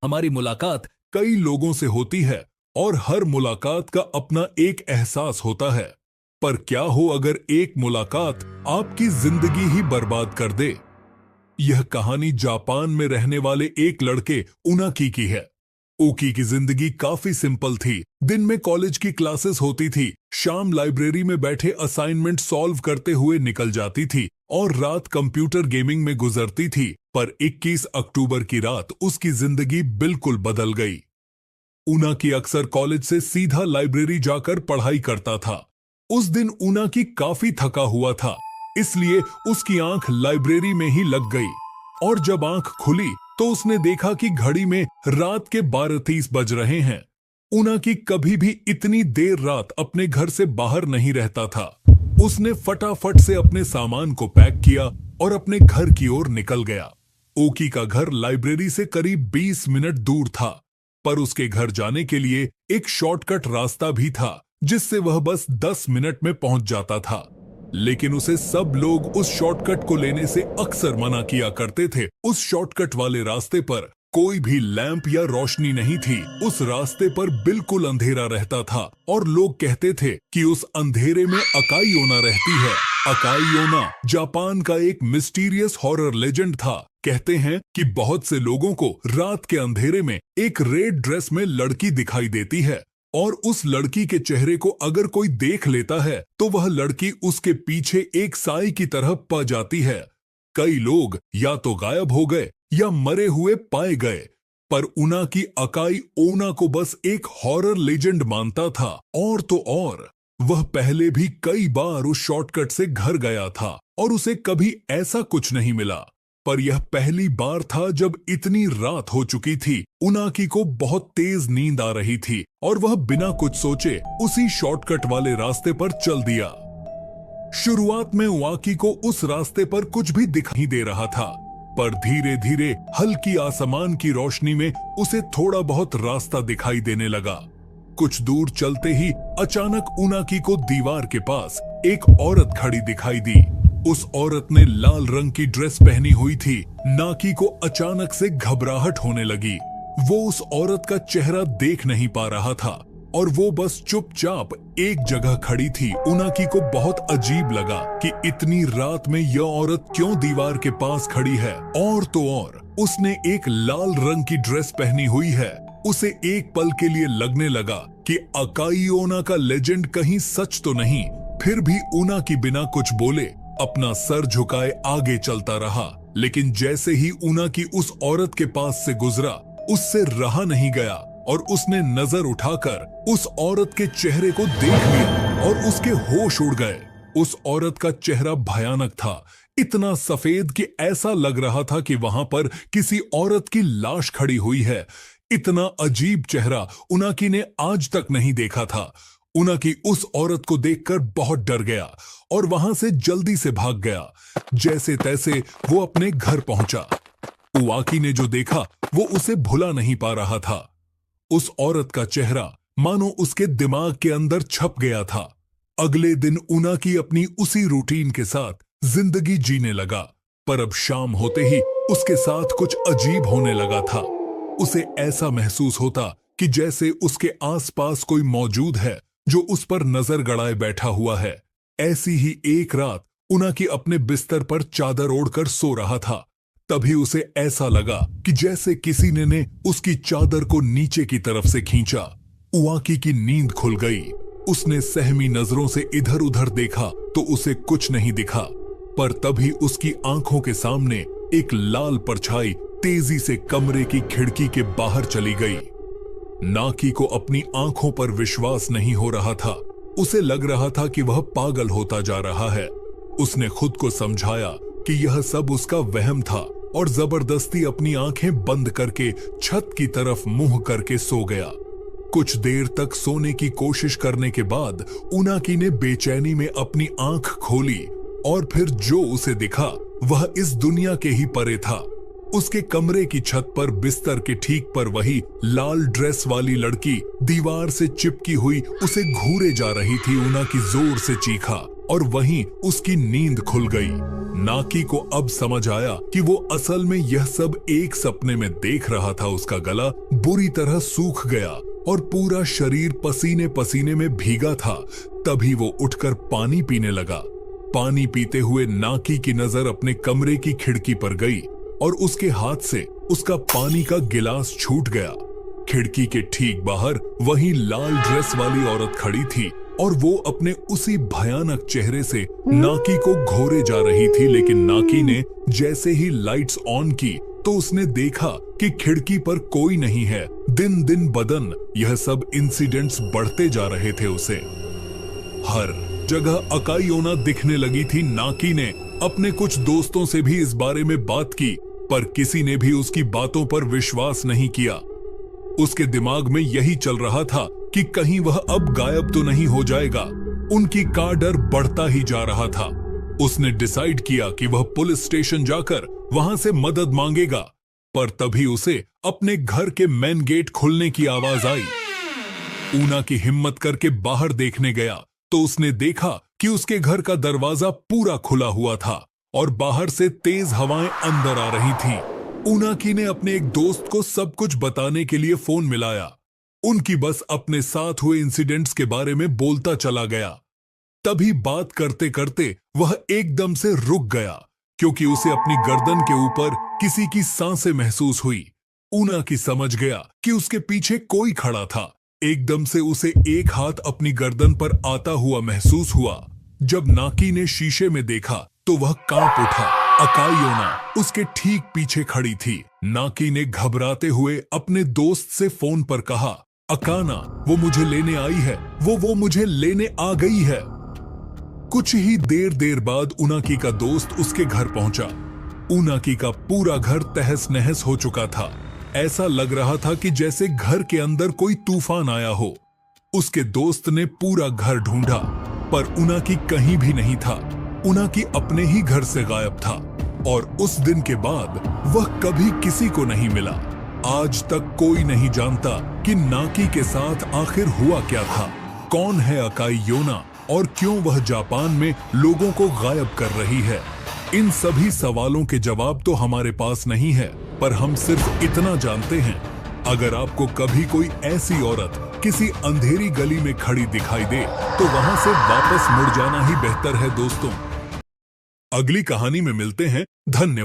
हमारी मुलाकात कई लोगों से होती है और हर मुलाकात का अपना एक एहसास होता है। पर क्या हो अगर एक मुलाकात आपकी जिंदगी ही बर्बाद कर दे। यह कहानी जापान में रहने वाले एक लड़के उनाकी की है। ओकी की जिंदगी काफी सिंपल थी। दिन में कॉलेज की क्लासेस होती थी, शाम लाइब्रेरी में बैठे असाइनमेंट सॉल्व करते हुए निकल जाती थी और रात कंप्यूटर गेमिंग में गुजरती थी। पर 21 अक्टूबर की रात उसकी जिंदगी बिल्कुल बदल गई। उनाकी अक्सर कॉलेज से सीधा लाइब्रेरी जाकर पढ़ाई करता था। उस दिन उनाकी काफी थका हुआ था, इसलिए उसकी आंख लाइब्रेरी में ही लग गई और जब आंख खुली तो उसने देखा कि घड़ी में रात के 12:30 बज रहे हैं। उनाकी कभी भी इतनी देर रात अपने घर से बाहर नहीं रहता था। उसने फटाफट से अपने सामान को पैक किया और अपने घर की ओर निकल गया। ओकी का घर लाइब्रेरी से करीब 20 मिनट दूर था, पर उसके घर जाने के लिए एक शॉर्टकट रास्ता भी था जिससे वह बस 10 मिनट में पहुंच जाता था। लेकिन उसे सब लोग उस शॉर्टकट को लेने से अक्सर मना किया करते थे। उस शॉर्टकट वाले रास्ते पर कोई भी लैंप या रोशनी नहीं थी। उस रास्ते पर बिल्कुल अंधेरा रहता था और लोग कहते थे कि उस अंधेरे में अकाई ओना रहती है। अकाई ओना जापान का एक मिस्टीरियस हॉरर लेजेंड था। कहते हैं कि बहुत से लोगों को रात के अंधेरे में एक रेड ड्रेस में लड़की दिखाई देती है और उस लड़की के चेहरे को अगर कोई देख लेता है तो वह लड़की उसके पीछे एक साई की तरह पा जाती है। कई लोग या तो गायब हो गए या मरे हुए पाए गए, पर उनाकी अकाई ओना को बस एक हॉरर लेजेंड मानता था। और तो और वह पहले भी कई बार उस शॉर्टकट से घर गया था और उसे कभी ऐसा कुछ नहीं मिला। पर यह पहली बार था जब इतनी रात हो चुकी थी। उनाकी को बहुत तेज नींद आ रही थी और वह बिना कुछ सोचे उसी शॉर्टकट वाले रास्ते पर चल दिया। शुरुआत में उनाकी को उस रास्ते पर कुछ भी दिखाई दे रहा था, पर धीरे धीरे हल्की आसमान की रोशनी में उसे थोड़ा बहुत रास्ता दिखाई देने लगा। कुछ दूर चलते ही अचानक उनाकी को दीवार के पास एक औरत खड़ी दिखाई दी। उस औरत ने लाल रंग की ड्रेस पहनी हुई थी। नाकी को अचानक से घबराहट होने लगी। वो उस औरत का चेहरा देख नहीं पा रहा था और वो बस चुपचाप एक जगह खड़ी थी। उनाकी को बहुत अजीब लगा कि इतनी रात में यह औरत क्यों दीवार के पास खड़ी है। और तो और उसने एक लाल रंग की ड्रेस पहनी हुई है। उसे एक पल के लिए लगने लगा कि अकाई ओना का लेजेंड कहीं सच तो नहीं। फिर भी उनाकी बिना कुछ बोले अपना सर झुकाए आगे चलता रहा। लेकिन जैसे ही उनाकी उस औरत के पास से गुजरा, उससे रहा नहीं गया और उसने नजर उठाकर उस औरत के चेहरे को देख लिया और उसके होश उड़ गए। उस औरत का चेहरा भयानक था, इतना सफेद कि ऐसा लग रहा था कि वहां पर किसी औरत की लाश खड़ी हुई है। इतना अजीब चेहरा उनाकी ने आज तक नहीं देखा था। उनाकी उस औरत को देखकर बहुत डर गया और वहां से जल्दी से भाग गया। जैसे तैसे वो अपने घर पहुंचा। उनाकी ने जो देखा वो उसे भुला नहीं पा रहा था। उस औरत का चेहरा मानो उसके दिमाग के अंदर छप गया था। अगले दिन उनाकी अपनी उसी रूटीन के साथ जिंदगी जीने लगा, पर अब शाम होते ही उसके साथ कुछ अजीब होने लगा था। उसे ऐसा महसूस होता कि जैसे उसके आसपास कोई मौजूद है जो उस पर नजर गड़ाए बैठा हुआ है। ऐसी ही एक रात उनाकी अपने बिस्तर पर चादर ओढ़कर सो रहा था। तभी उसे ऐसा लगा कि जैसे किसी ने उसकी चादर को नीचे की तरफ से खींचा। उनाकी की नींद खुल गई। उसने सहमी नजरों से इधर उधर देखा तो उसे कुछ नहीं दिखा, पर तभी उसकी आंखों के सामने एक लाल परछाई तेजी से कमरे की खिड़की के बाहर चली गई। नाकी को अपनी आंखों पर विश्वास नहीं हो रहा था। उसे लग रहा था कि वह पागल होता जा रहा है। उसने खुद को समझाया कि यह सब उसका वहम था और जबरदस्ती अपनी आंखें बंद करके छत की तरफ मुंह करके सो गया। कुछ देर तक सोने की कोशिश करने के बाद उनाकी ने बेचैनी में अपनी आंख खोली और फिर जो उसे दिखा वह इस दुनिया के ही परे था। उसके कमरे की छत पर बिस्तर के ठीक पर वही लाल ड्रेस वाली लड़की दीवार से चिपकी हुई उसे घूरे जा रही थी। उनाकी जोर से चीखा और वहीं उसकी नींद खुल गई। नाकी को अब समझ आया कि वो असल में यह सब एक सपने में देख रहा था। उसका गला बुरी तरह सूख गया और पूरा शरीर पसीने पसीने में भीगा था। तभी वो उठकर पानी पीने लगा। पानी पीते हुए नाकी की नजर अपने कमरे की खिड़की पर गई और उसके हाथ से उसका पानी का गिलास छूट गया। खिड़की के ठीक बाहर वही लाल ड्रेस वाली औरत खड़ी थी और वो अपने उसी भयानक चेहरे से नाकी को घोरे जा रही थी। लेकिन नाकी ने जैसे ही लाइट्स ऑन की तो उसने देखा कि खिड़की पर कोई नहीं है। दिन दिन बदन यह सब इंसिडेंट्स बढ़ते जा रहे थे। उसे हर जगह अकाईयोना दिखने लगी थी। नाकी ने अपने कुछ दोस्तों से भी इस बारे में बात की, पर किसी ने भी उसकी बातों पर विश्वास नहीं किया। उसके दिमाग में यही चल रहा था कि कहीं वह अब गायब तो नहीं हो जाएगा। उनकी का डर बढ़ता ही जा रहा था। उसने डिसाइड किया कि वह पुलिस स्टेशन जाकर वहां से मदद मांगेगा, पर तभी उसे अपने घर के मेन गेट खुलने की आवाज आई। ऊना की हिम्मत करके बाहर देखने गया तो उसने देखा कि उसके घर का दरवाजा पूरा खुला हुआ था और बाहर से तेज हवाएं अंदर आ रही थीं। ऊनाकी ने अपने एक दोस्त को सब कुछ बताने के लिए फोन मिलाया। उनकी बस अपने साथ हुए इंसिडेंट्स के बारे में बोलता चला गया। तभी बात करते करते वह एकदम से रुक गया, क्योंकि उसे अपनी गर्दन के ऊपर किसी की सांसें महसूस हुई। ऊनाकी समझ गया कि उसके पीछे कोई खड़ा था। एकदम से उसे एक हाथ अपनी गर्दन पर आता हुआ महसूस हुआ। जब नाकी ने शीशे में देखा तो वह कांप उठा। अकाईयोना उसके ठीक पीछे खड़ी थी। नाकी ने घबराते हुए अपने दोस्त से फोन पर कहा, अकाना, वो मुझे लेने आई है, वो मुझे लेने आ गई है। कुछ ही देर बाद ऊनाकी का दोस्त उसके घर पहुंचा। ऊनाकी का पूरा घर तहस नहस हो चुका था। ऐसा लग रहा था कि जैसे घर के अंदर कोई तूफान आया हो। उसके दोस्त ने पूरा घर ढूंढा, पर ऊनाकी कहीं भी नहीं था। ऊनाकी अपने ही घर से गायब था और उस दिन के बाद वह कभी किसी को नहीं मिला। आज तक कोई नहीं जानता कि नाकी के साथ आखिर हुआ क्या था। कौन है अकाईयोना और क्यों वह जापान में लोगों को गायब कर रही है? इन सभी सवालों के जवाब तो हमारे पास नहीं है, पर हम सिर्फ इतना जानते हैं, अगर आपको कभी कोई ऐसी औरत किसी अंधेरी गली में खड़ी दिखाई दे तो वहां से वापस मुड़ जाना ही बेहतर है दोस्तों। अगली कहानी में मिलते हैं। धन्यवाद।